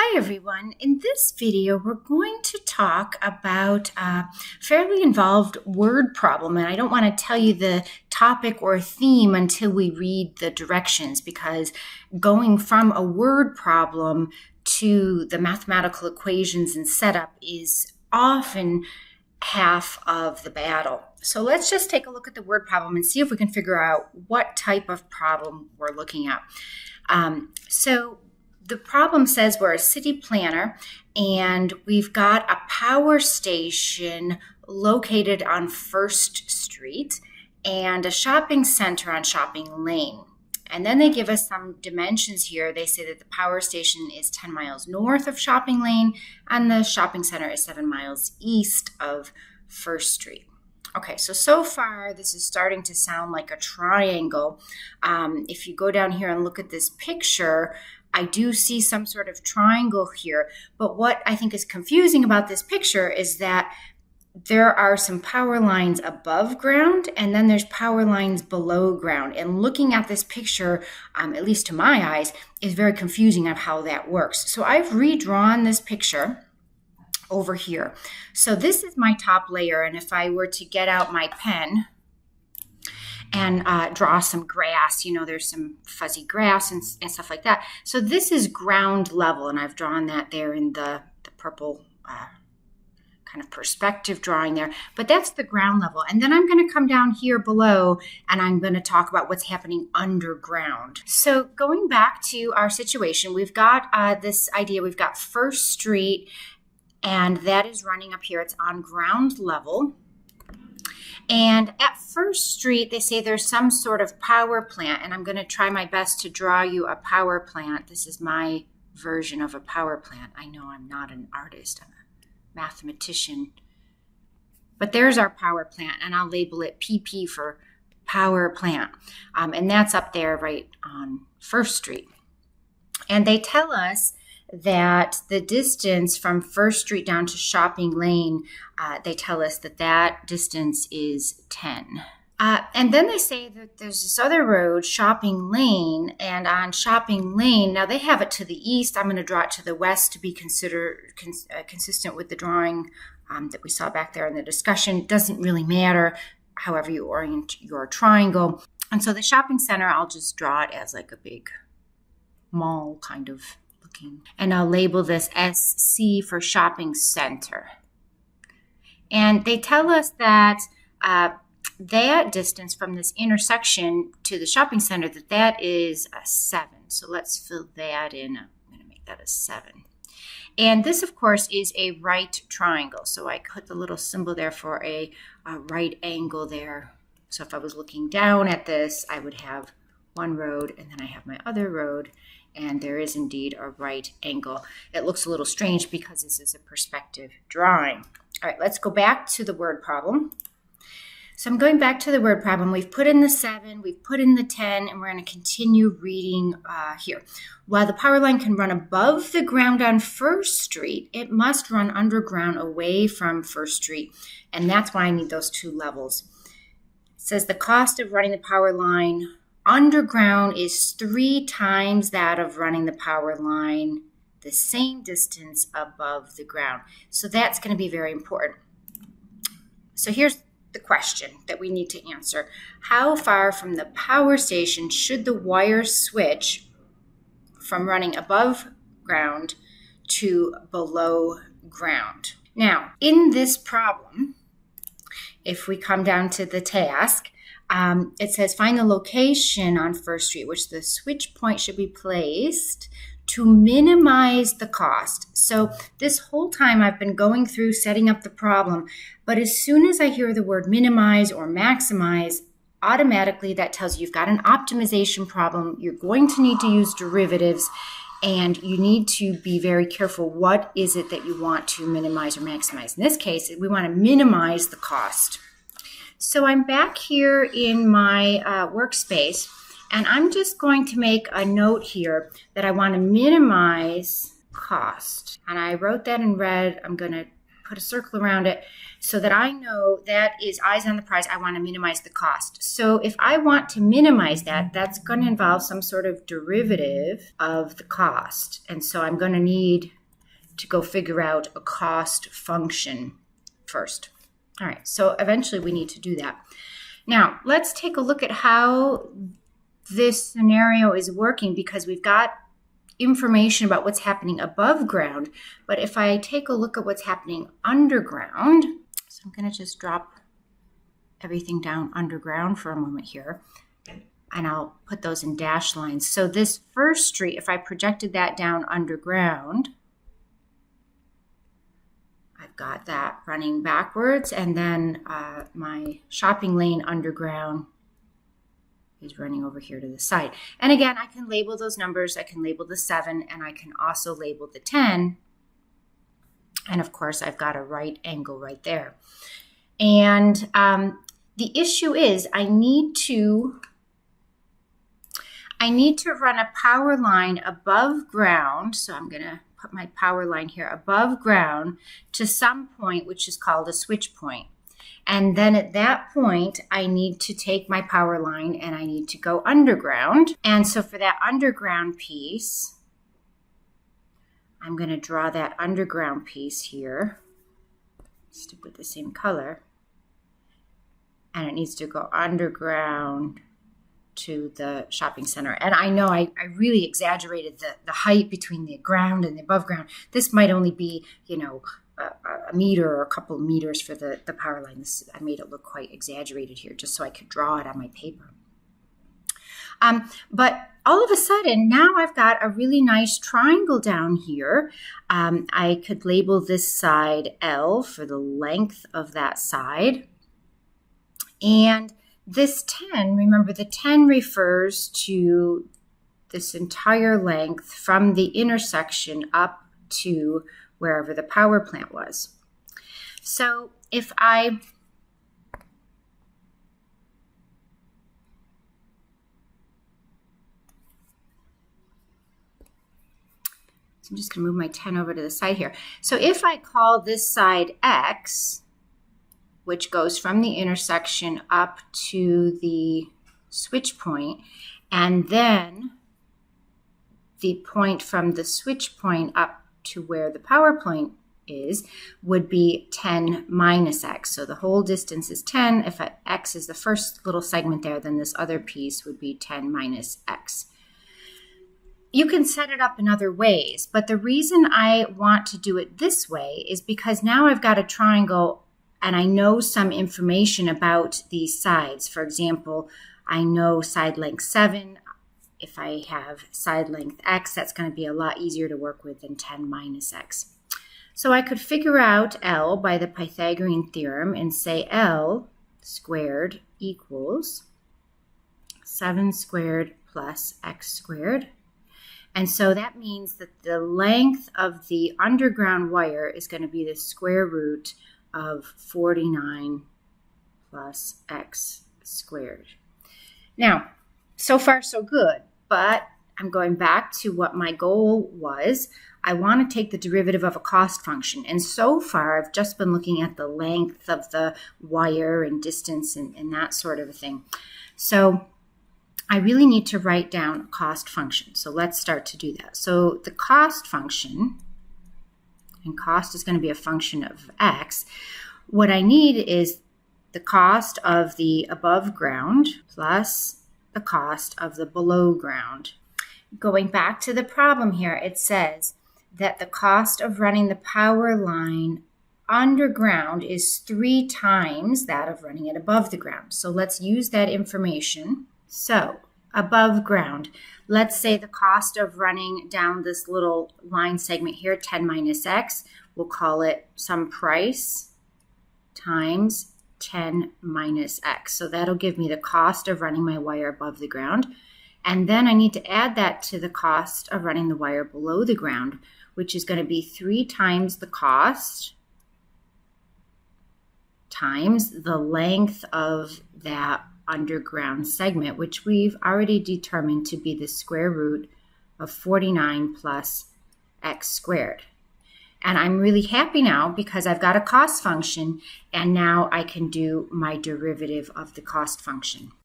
Hi everyone. In this video, we're going to talk about a fairly involved word problem. And I don't want to tell you the topic or theme until we read the directions, because going from a word problem to the mathematical equations and setup is often half of the battle. So let's just take a look at the word problem and see if we can figure out what type of problem we're looking at. The problem says we're a city planner and we've got a power station located on First Street and a shopping center on Shopping Lane. And then they give us some dimensions here. They say that the power station is 10 miles north of Shopping Lane and the shopping center is 7 miles east of First Street. Okay, so far this is starting to sound like a triangle. If you go down here and look at this picture, I do see some sort of triangle here, but what I think is confusing about this picture is that there are some power lines above ground and then there's power lines below ground. And looking at this picture, at least to my eyes, is very confusing of how that works. So I've redrawn this picture over here. So this is my top layer, and if I were to get out my pen and draw some grass, there's some fuzzy grass and stuff like that. So this is ground level, and I've drawn that there in the purple kind of perspective drawing there. But that's the ground level. And then I'm going to come down here below, and I'm going to talk about what's happening underground. So going back to our situation, we've got this idea. We've got First Street, and that is running up here. It's on ground level. And at First Street, they say there's some sort of power plant, and I'm going to try my best to draw you a power plant. This is my version of a power plant. I know I'm not an artist, I'm a mathematician. But there's our power plant, and I'll label it PP for power plant. And that's up there right on First Street. And they tell us that the distance from First Street down to Shopping Lane, they tell us that distance is 10. And then they say that there's this other road, Shopping Lane, and on Shopping Lane, now they have it to the east. I'm going to draw it to the west to be considered consistent with the drawing that we saw back there in the discussion. It doesn't really matter however you orient your triangle. And so the shopping center, I'll just draw it as like a big mall kind of. And I'll label this SC for shopping center. And they tell us that that distance from this intersection to the shopping center, that is a 7. So let's fill that in. I'm going to make that a 7. And this, of course, is a right triangle. So I put the little symbol there for a right angle there. So if I was looking down at this, I would have one road and then I have my other road. And there is indeed a right angle. It looks a little strange because this is a perspective drawing. All right, let's go back to the word problem. So I'm going back to the word problem. We've put in the 7, we've put in the 10, and we're going to continue reading here. While the power line can run above the ground on First Street, it must run underground away from First Street. And that's why I need those 2 levels. It says the cost of running the power line underground is 3 times that of running the power line the same distance above the ground. So that's going to be very important. So here's the question that we need to answer. How far from the power station should the wire switch from running above ground to below ground? Now, in this problem, if we come down to the task, it says find the location on First Street, which the switch point should be placed to minimize the cost. So this whole time I've been going through setting up the problem, but as soon as I hear the word minimize or maximize, automatically that tells you you've got an optimization problem. You're going to need to use derivatives, and you need to be very careful. What is it that you want to minimize or maximize? In this case, we want to minimize the cost. So I'm back here in my workspace, and I'm just going to make a note here that I want to minimize cost. And I wrote that in red. I'm going to put a circle around it so that I know that is eyes on the prize. I want to minimize the cost. So if I want to minimize that, that's going to involve some sort of derivative of the cost. And so I'm going to need to go figure out a cost function first. All right, so eventually we need to do that. Now, let's take a look at how this scenario is working, because we've got information about what's happening above ground. But if I take a look at what's happening underground, so I'm going to just drop everything down underground for a moment here, and I'll put those in dashed lines. So this first street, if I projected that down underground, I've got that running backwards, and then my shopping lane underground is running over here to the side. And again, I can label those numbers. I can label the 7, and I can also label the 10. And of course, I've got a right angle right there. And the issue is I need to run a power line above ground. So I'm going to put my power line here above ground to some point, which is called a switch point. And then at that point, I need to take my power line and I need to go underground. And so for that underground piece, I'm going to draw that underground piece here. Stick with the same color. And it needs to go underground to the shopping center. And I know I really exaggerated the height between the ground and the above ground. This might only be, a meter or a couple of meters for the power line. I made it look quite exaggerated here just so I could draw it on my paper. But all of a sudden, now I've got a really nice triangle down here. I could label this side L for the length of that side. And this 10, remember the 10 refers to this entire length from the intersection up to wherever the power plant was. So if I'm just going to move my 10 over to the side here. So if I call this side X, which goes from the intersection up to the switch point, and then the point from the switch point up to where the power point is, would be 10 minus X. So the whole distance is 10. If X is the first little segment there, then this other piece would be 10 minus X. You can set it up in other ways, but the reason I want to do it this way is because now I've got a triangle and I know some information about these sides. For example, I know side length 7. If I have side length X, that's going to be a lot easier to work with than 10 minus X. So I could figure out L by the Pythagorean theorem and say L squared equals 7 squared plus X squared. And so that means that the length of the underground wire is going to be the square root of 49 plus X squared. Now, so far so good, but I'm going back to what my goal was. I want to take the derivative of a cost function. And so far, I've just been looking at the length of the wire and distance and that sort of a thing. So I really need to write down a cost function. So let's start to do that. So the cost function, and cost is going to be a function of X. What I need is the cost of the above ground plus the cost of the below ground. Going back to the problem here, it says that the cost of running the power line underground is 3 times that of running it above the ground. So let's use that information. So above ground, let's say the cost of running down this little line segment here, 10 minus X, we'll call it some price times 10 minus X. So that'll give me the cost of running my wire above the ground. And then I need to add that to the cost of running the wire below the ground, which is going to be 3 times the cost times the length of that underground segment, which we've already determined to be the square root of 49 plus X squared. And I'm really happy now because I've got a cost function, and now I can do my derivative of the cost function.